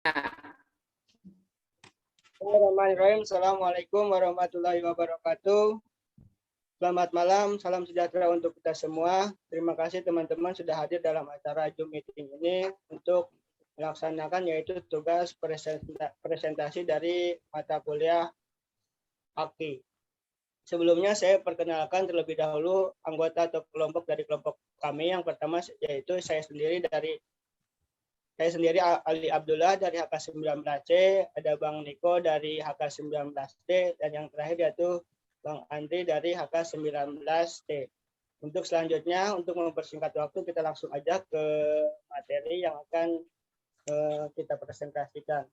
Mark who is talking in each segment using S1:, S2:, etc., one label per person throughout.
S1: Bismillahirrahmanirrahim. Assalamualaikum warahmatullahi wabarakatuh. Selamat malam, salam sejahtera untuk kita semua. Terima kasih teman-teman sudah hadir dalam acara Zoom meeting ini untuk melaksanakan yaitu tugas presentasi dari mata kuliah HAKI. Sebelumnya saya perkenalkan terlebih dahulu anggota atau kelompok dari kelompok kami. Yang pertama yaitu saya sendiri Ali Abdullah dari HK19C, ada Bang Niko dari HK19D, dan yang terakhir yaitu Bang Andri dari HK19T. Untuk selanjutnya, untuk mempersingkat waktu, kita langsung aja ke materi yang akan kita presentasikan.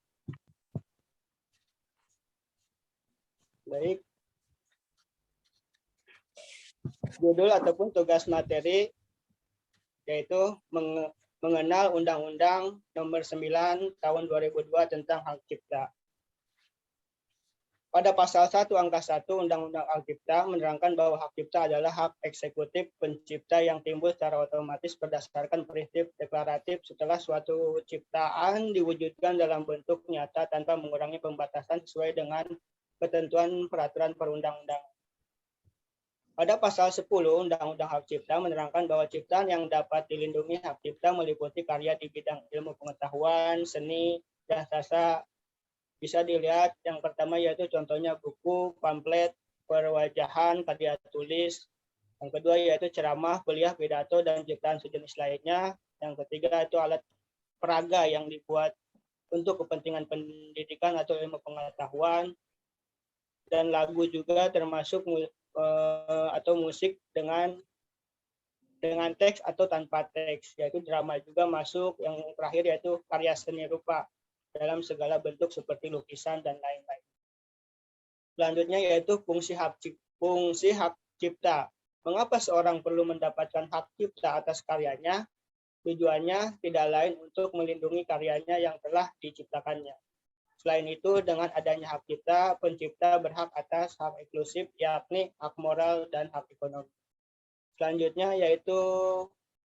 S1: Baik. Judul ataupun tugas materi yaitu mengenal Undang-Undang Nomor 9 Tahun 2002 tentang Hak Cipta. Pada pasal 1 angka 1 Undang-Undang Hak Cipta menerangkan bahwa hak cipta adalah hak eksekutif pencipta yang timbul secara otomatis berdasarkan prinsip deklaratif setelah suatu ciptaan diwujudkan dalam bentuk nyata tanpa mengurangi pembatasan sesuai dengan ketentuan peraturan perundang-undangan. Pada pasal 10 Undang-Undang Hak Cipta menerangkan bahwa ciptaan yang dapat dilindungi hak cipta meliputi karya di bidang ilmu pengetahuan, seni, dan sastra. Bisa dilihat yang pertama yaitu contohnya buku, pamflet, perwajahan, karya tulis. Yang kedua yaitu ceramah, kuliah, pidato, dan ciptaan sejenis lainnya. Yang ketiga itu alat peraga yang dibuat untuk kepentingan pendidikan atau ilmu pengetahuan. Dan lagu juga termasuk atau musik dengan teks atau tanpa teks, yaitu drama juga masuk. Yang terakhir yaitu karya seni rupa dalam segala bentuk seperti lukisan dan lain-lain. Selanjutnya yaitu fungsi hak cipta. Mengapa seorang perlu mendapatkan hak cipta atas karyanya? Tujuannya tidak lain untuk melindungi karyanya yang telah diciptakannya. Selain itu, dengan adanya hak cipta, pencipta berhak atas hak eksklusif, yakni hak moral dan hak ekonomi. Selanjutnya yaitu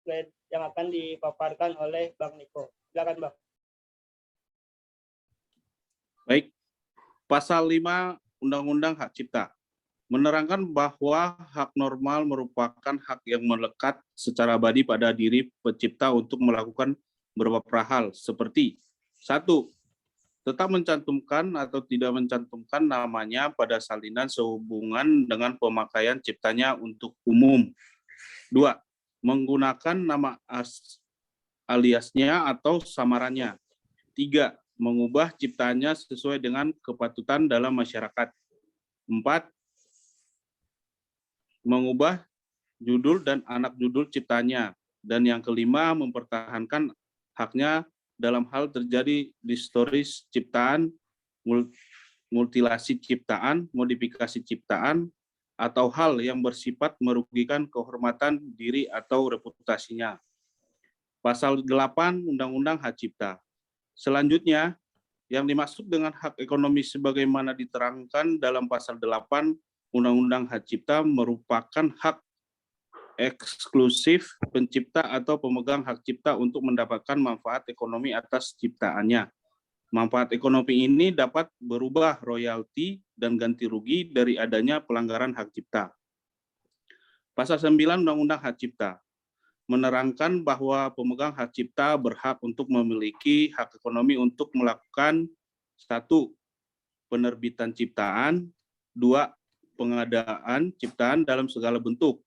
S1: slide yang akan dipaparkan oleh Bang Niko. Silakan, Bang.
S2: Baik, pasal 5 Undang-Undang Hak Cipta menerangkan bahwa hak normal merupakan hak yang melekat secara abadi pada diri pencipta untuk melakukan beberapa hal seperti 1. Tetap mencantumkan atau tidak mencantumkan namanya pada salinan sehubungan dengan pemakaian ciptanya untuk umum. 2. Menggunakan nama aliasnya atau samarannya. 3. Mengubah ciptaannya sesuai dengan kepatutan dalam masyarakat. 4. Mengubah judul dan anak judul ciptanya. Dan yang kelima, mempertahankan haknya dalam hal terjadi distoris ciptaan, mutilasi ciptaan, modifikasi ciptaan, atau hal yang bersifat merugikan kehormatan diri atau reputasinya. Pasal 8 Undang-Undang Hak Cipta. Selanjutnya, yang dimaksud dengan hak ekonomi sebagaimana diterangkan dalam pasal 8 Undang-Undang Hak Cipta merupakan hak eksklusif pencipta atau pemegang hak cipta untuk mendapatkan manfaat ekonomi atas ciptaannya. Manfaat ekonomi ini dapat berubah royalti dan ganti rugi dari adanya pelanggaran hak cipta. Pasal 9 Undang-Undang Hak Cipta menerangkan bahwa pemegang hak cipta berhak untuk memiliki hak ekonomi untuk melakukan 1. Penerbitan ciptaan, 2. Pengadaan ciptaan dalam segala bentuk,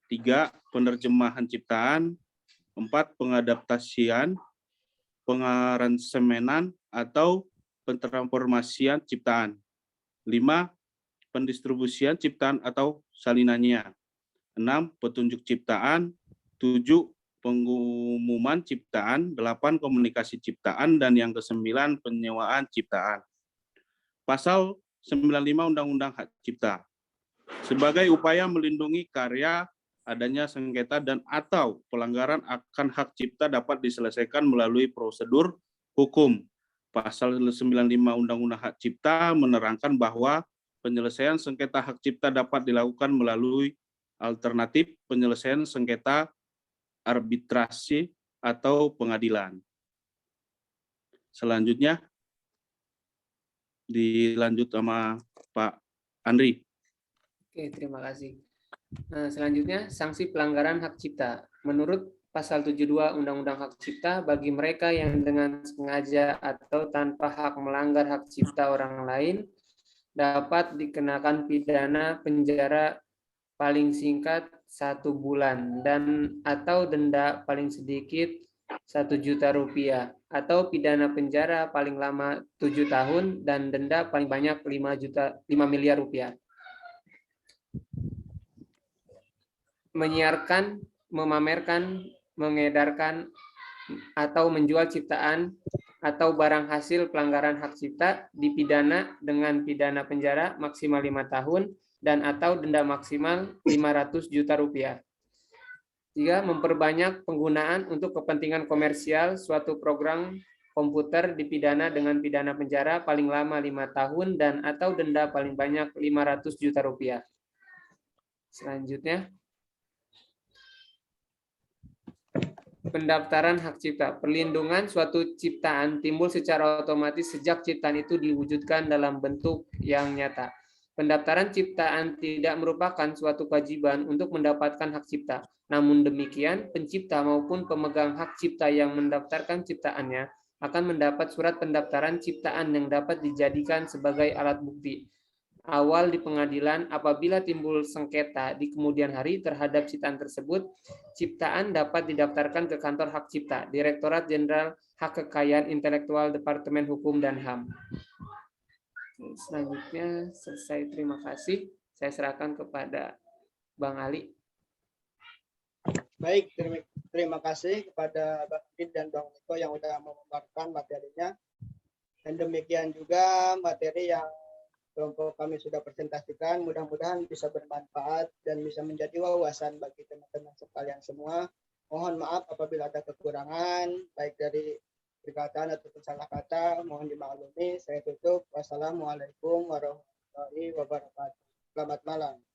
S2: 3. Penerjemahan ciptaan, 4. Pengadaptasian, pengaransemenan atau pentransformasian ciptaan, 5. Pendistribusian ciptaan atau salinannya, 6. Petunjuk ciptaan, 7. Pengumuman ciptaan, 8. Komunikasi ciptaan, dan yang ke-9 penyewaan ciptaan. Pasal 95 Undang-Undang Hak Cipta. Sebagai upaya melindungi karya, adanya sengketa dan atau pelanggaran akan hak cipta dapat diselesaikan melalui prosedur hukum. Pasal 95 Undang-Undang Hak Cipta menerangkan bahwa penyelesaian sengketa hak cipta dapat dilakukan melalui alternatif penyelesaian sengketa arbitrasi atau pengadilan. Selanjutnya dilanjut sama Pak Andri.
S3: Oke, terima kasih. Nah, selanjutnya sanksi pelanggaran hak cipta. Menurut Pasal 72 Undang-Undang Hak Cipta, bagi mereka yang dengan sengaja atau tanpa hak melanggar hak cipta orang lain dapat dikenakan pidana penjara paling singkat 1 bulan dan atau denda paling sedikit 1 juta rupiah atau pidana penjara paling lama 7 tahun dan denda paling banyak 5 miliar rupiah. Menyiarkan, memamerkan, mengedarkan atau menjual ciptaan atau barang hasil pelanggaran hak cipta dipidana dengan pidana penjara maksimal 5 tahun dan atau denda maksimal 500 juta rupiah. 3. Memperbanyak penggunaan untuk kepentingan komersial suatu program komputer dipidana dengan pidana penjara paling lama 5 tahun dan atau denda paling banyak 500 juta rupiah. Selanjutnya, pendaftaran hak cipta. Perlindungan suatu ciptaan timbul secara otomatis sejak ciptaan itu diwujudkan dalam bentuk yang nyata. Pendaftaran ciptaan tidak merupakan suatu kewajiban untuk mendapatkan hak cipta. Namun demikian, pencipta maupun pemegang hak cipta yang mendaftarkan ciptaannya akan mendapat surat pendaftaran ciptaan yang dapat dijadikan sebagai alat bukti awal di pengadilan apabila timbul sengketa di kemudian hari terhadap ciptaan tersebut, ciptaan dapat didaftarkan ke kantor hak cipta, Direktorat Jenderal Hak Kekayaan Intelektual Departemen Hukum dan HAM. Selanjutnya selesai, terima kasih. Saya serahkan kepada Bang Ali.
S1: Baik, terima kasih kepada Bang Adit dan Bang Niko yang sudah memaparkan materinya. Dan demikian juga materi yang kelompok kami sudah presentasikan, mudah-mudahan bisa bermanfaat dan bisa menjadi wawasan bagi teman-teman sekalian semua. Mohon maaf apabila ada kekurangan, baik dari perkataan atau salah kata, mohon dimaklumi. Saya tutup. Wassalamualaikum warahmatullahi wabarakatuh. Selamat malam.